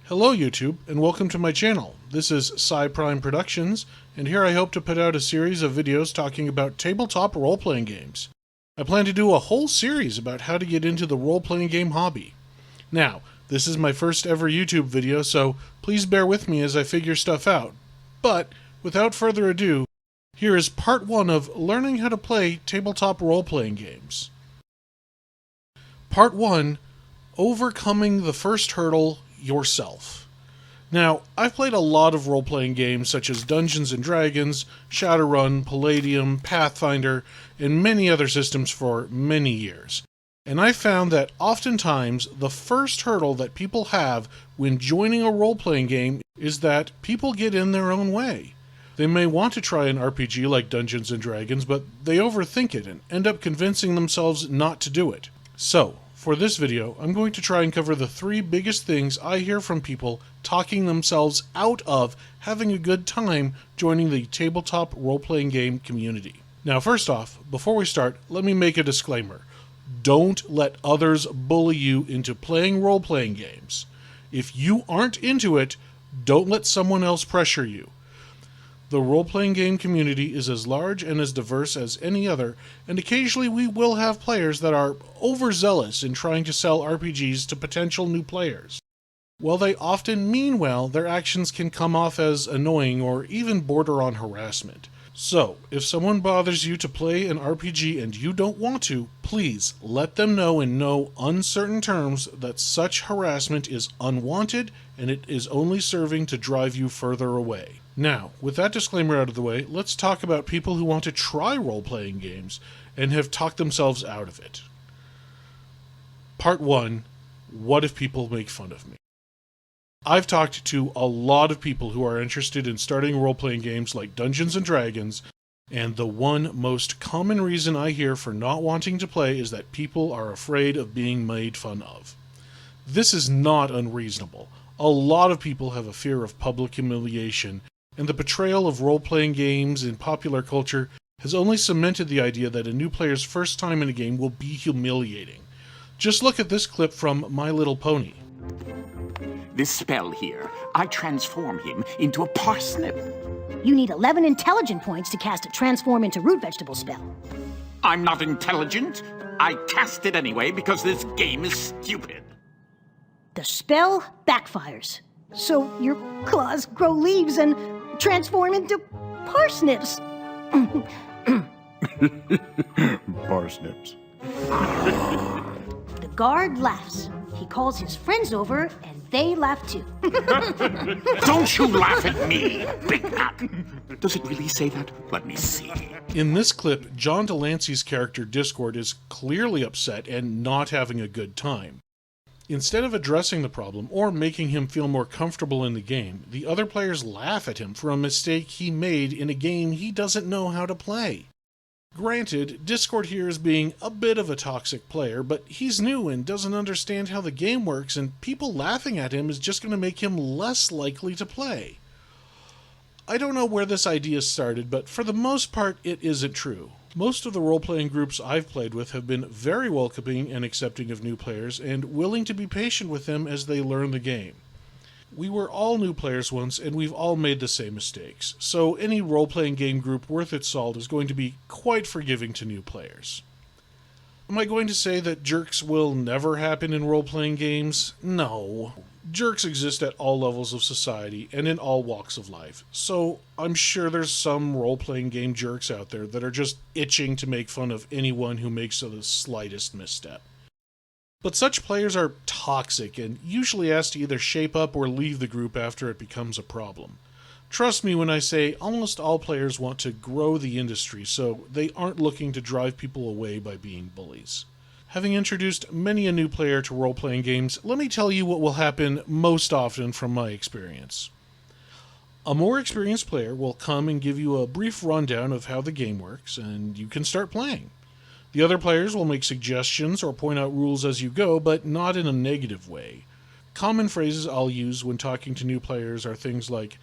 Hello YouTube, and welcome to my channel. This is Sci Prime Productions, and here I hope to put out a series of videos talking about tabletop role-playing games. I plan to do a whole series about how to get into the role-playing game hobby. Now, this is my first ever YouTube video, so please bear with me as I figure stuff out. But, without further ado, here is part 1 of learning how to play tabletop role-playing games. Part 1, Overcoming the First Hurdle Yourself. Now, I've played a lot of role-playing games such as Dungeons & Dragons, Shadowrun, Palladium, Pathfinder, and many other systems for many years. And I found that oftentimes the first hurdle that people have when joining a role-playing game is that people get in their own way. They may want to try an RPG like Dungeons & Dragons, but they overthink it and end up convincing themselves not to do it. So, for this video, I'm going to try and cover the 3 biggest things I hear from people talking themselves out of having a good time joining the tabletop role-playing game community. Now, first off, before we start, let me make a disclaimer. Don't let others bully you into playing role-playing games. If you aren't into it, don't let someone else pressure you. The role-playing game community is as large and as diverse as any other, and occasionally we will have players that are overzealous in trying to sell RPGs to potential new players. While they often mean well, their actions can come off as annoying or even border on harassment. So, if someone bothers you to play an RPG and you don't want to, please let them know in no uncertain terms that such harassment is unwanted and it is only serving to drive you further away. Now, with that disclaimer out of the way, let's talk about people who want to try role-playing games and have talked themselves out of it. Part 1, what if people make fun of me? I've talked to a lot of people who are interested in starting role-playing games like Dungeons & Dragons, and the one most common reason I hear for not wanting to play is that people are afraid of being made fun of. This is not unreasonable. A lot of people have a fear of public humiliation, and the portrayal of role-playing games in popular culture has only cemented the idea that a new player's first time in a game will be humiliating. Just look at this clip from My Little Pony. This spell here, I transform him into a parsnip. You need 11 intelligent points to cast a transform into root vegetable spell. I'm not intelligent. I cast it anyway because this game is stupid. The spell backfires. So your claws grow leaves and transform into parsnips. Parsnips. The guard laughs. He calls his friends over, and they laugh too. Don't you laugh at me, Big Hat. Does it really say that? Let me see. In this clip, John Delancey's character Discord is clearly upset and not having a good time. Instead of addressing the problem or making him feel more comfortable in the game, the other players laugh at him for a mistake he made in a game he doesn't know how to play. Granted, Discord here is being a bit of a toxic player, but he's new and doesn't understand how the game works, and people laughing at him is just going to make him less likely to play. I don't know where this idea started, but for the most part it isn't true. Most of the role-playing groups I've played with have been very welcoming and accepting of new players, and willing to be patient with them as they learn the game. We were all new players once, and we've all made the same mistakes, so any role-playing game group worth its salt is going to be quite forgiving to new players. Am I going to say that jerks will never happen in role-playing games? No. Jerks exist at all levels of society and in all walks of life, so I'm sure there's some role-playing game jerks out there that are just itching to make fun of anyone who makes the slightest misstep. But such players are toxic and usually asked to either shape up or leave the group after it becomes a problem. Trust me when I say almost all players want to grow the industry, so they aren't looking to drive people away by being bullies. Having introduced many a new player to role-playing games, let me tell you what will happen most often from my experience. A more experienced player will come and give you a brief rundown of how the game works, and you can start playing. The other players will make suggestions or point out rules as you go, but not in a negative way. Common phrases I'll use when talking to new players are things like,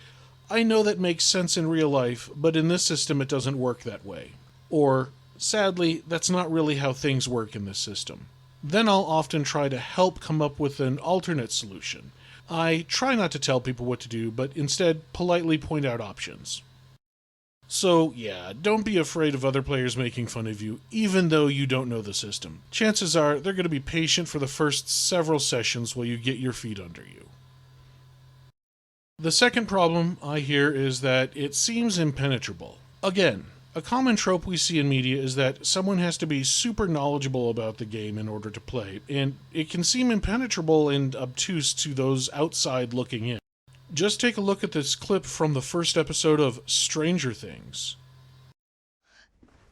"I know that makes sense in real life, but in this system it doesn't work that way." Or, "Sadly, that's not really how things work in this system." Then I'll often try to help come up with an alternate solution. I try not to tell people what to do, but instead politely point out options. So yeah, don't be afraid of other players making fun of you, even though you don't know the system. Chances are they're going to be patient for the first several sessions while you get your feet under you. The second problem I hear is that it seems impenetrable. Again, a common trope we see in media is that someone has to be super knowledgeable about the game in order to play, and it can seem impenetrable and obtuse to those outside looking in. Just take a look at this clip from the first episode of Stranger Things.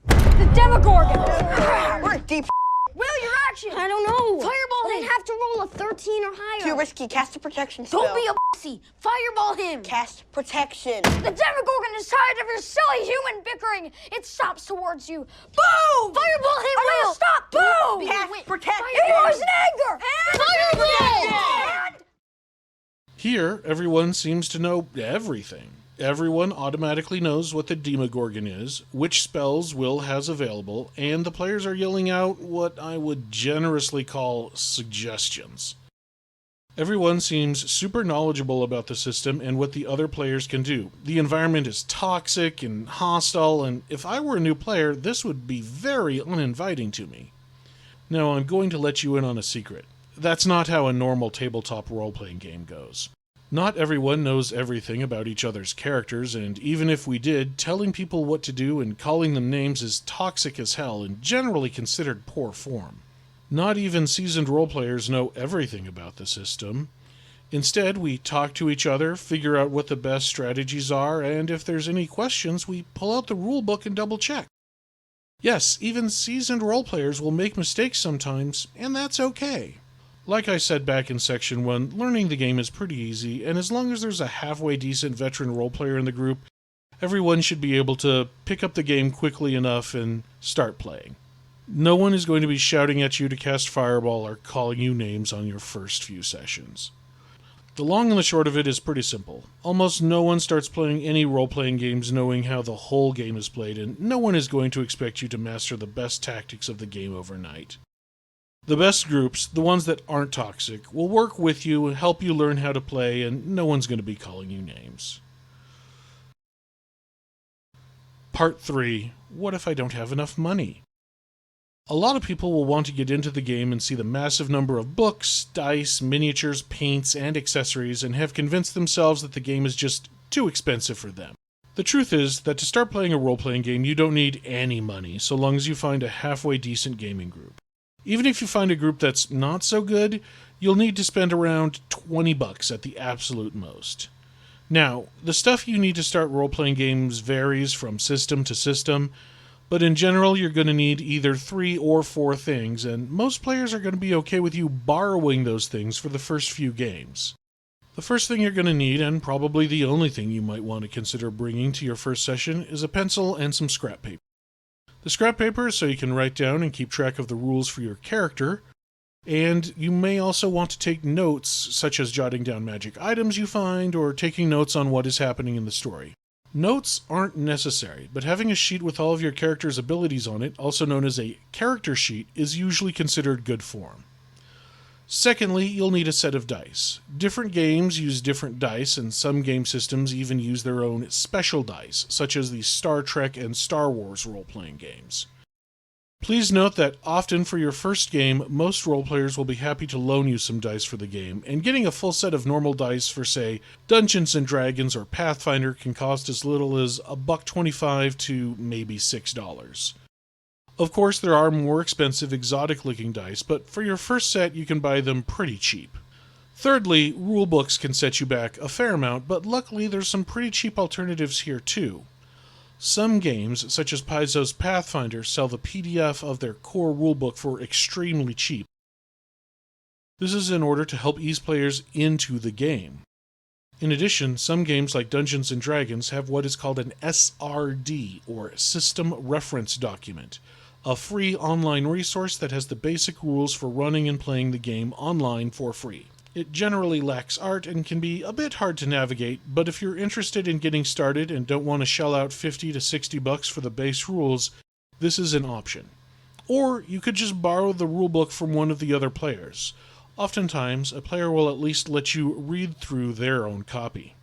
The Demogorgon! We're deep. Will, your action! I don't know. Fireball him! I'd have to roll a 13 or higher. Too risky. Cast a protection spell. Don't be a pussy. Fireball him! Cast protection. The Demogorgon is tired of your silly human bickering. It stops towards you. Boom! Fireball him, Will! Stop! Boom! Cast protection. It was in anger! Fireball! And... Here, everyone seems to know everything. Everyone automatically knows what the Demogorgon is, which spells Will has available, and the players are yelling out what I would generously call suggestions. Everyone seems super knowledgeable about the system and what the other players can do. The environment is toxic and hostile, and if I were a new player, this would be very uninviting to me. Now, I'm going to let you in on a secret. That's not how a normal tabletop role-playing game goes. Not everyone knows everything about each other's characters, and even if we did, telling people what to do and calling them names is toxic as hell and generally considered poor form. Not even seasoned role-players know everything about the system. Instead, we talk to each other, figure out what the best strategies are, and if there's any questions, we pull out the rulebook and double-check. Yes, even seasoned role-players will make mistakes sometimes, and that's okay. Like I said back in Section 1, learning the game is pretty easy, and as long as there's a halfway decent veteran role-player in the group, everyone should be able to pick up the game quickly enough and start playing. No one is going to be shouting at you to cast Fireball or calling you names on your first few sessions. The long and the short of it is pretty simple. Almost no one starts playing any role-playing games knowing how the whole game is played, and no one is going to expect you to master the best tactics of the game overnight. The best groups, the ones that aren't toxic, will work with you and help you learn how to play, and no one's going to be calling you names. Part 3. What if I don't have enough money? A lot of people will want to get into the game and see the massive number of books, dice, miniatures, paints, and accessories and have convinced themselves that the game is just too expensive for them. The truth is that to start playing a role-playing game, you don't need any money, so long as you find a halfway decent gaming group. Even if you find a group that's not so good, you'll need to spend around $20 at the absolute most. Now, the stuff you need to start role-playing games varies from system to system, but in general you're going to need either 3 or 4 things, and most players are going to be okay with you borrowing those things for the first few games. The first thing you're going to need, and probably the only thing you might want to consider bringing to your first session, is a pencil and some scrap paper. The scrap paper is so you can write down and keep track of the rules for your character, and you may also want to take notes, such as jotting down magic items you find, or taking notes on what is happening in the story. Notes aren't necessary, but having a sheet with all of your character's abilities on it, also known as a character sheet, is usually considered good form. Secondly, you'll need a set of dice. Different games use different dice, and some game systems even use their own special dice, such as the Star Trek and Star Wars role-playing games. Please note that often for your first game, most role-players will be happy to loan you some dice for the game, and getting a full set of normal dice for, say, Dungeons & Dragons or Pathfinder can cost as little as $1.25 to maybe $6. Of course, there are more expensive exotic-looking dice, but for your first set you can buy them pretty cheap. Thirdly, rulebooks can set you back a fair amount, but luckily there's some pretty cheap alternatives here too. Some games, such as Paizo's Pathfinder, sell the PDF of their core rulebook for extremely cheap. This is in order to help ease players into the game. In addition, some games like Dungeons & Dragons have what is called an SRD, or System Reference Document, a free online resource that has the basic rules for running and playing the game online for free. It generally lacks art and can be a bit hard to navigate, but if you're interested in getting started and don't want to shell out $50 to $60 for the base rules, this is an option. Or you could just borrow the rulebook from one of the other players. Oftentimes, a player will at least let you read through their own copy.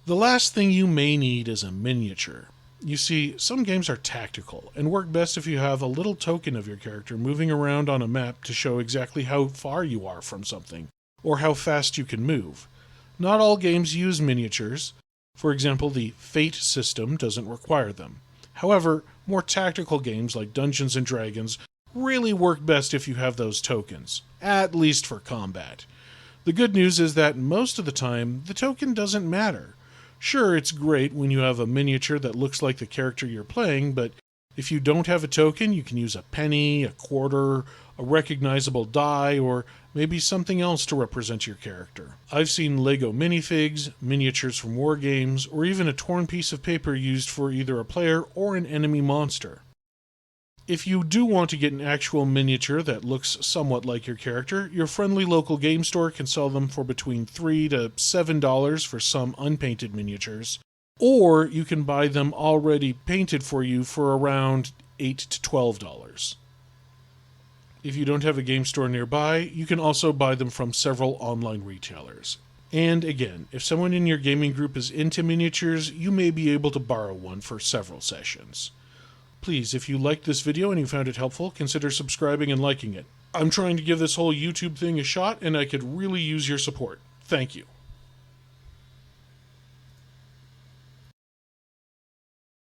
The last thing you may need is a miniature. You see, some games are tactical and work best if you have a little token of your character moving around on a map to show exactly how far you are from something, or how fast you can move. Not all games use miniatures. For example, the Fate system doesn't require them. However, more tactical games like Dungeons & Dragons really work best if you have those tokens, at least for combat. The good news is that most of the time, the token doesn't matter. Sure, it's great when you have a miniature that looks like the character you're playing, but if you don't have a token, you can use a penny, a quarter, a recognizable die, or maybe something else to represent your character. I've seen Lego minifigs, miniatures from war games, or even a torn piece of paper used for either a player or an enemy monster. If you do want to get an actual miniature that looks somewhat like your character, your friendly local game store can sell them for between $3 to $7 for some unpainted miniatures, or you can buy them already painted for you for around $8 to $12. If you don't have a game store nearby, you can also buy them from several online retailers. And again, if someone in your gaming group is into miniatures, you may be able to borrow one for several sessions. Please, if you liked this video and you found it helpful, consider subscribing and liking it. I'm trying to give this whole YouTube thing a shot, and I could really use your support. Thank you.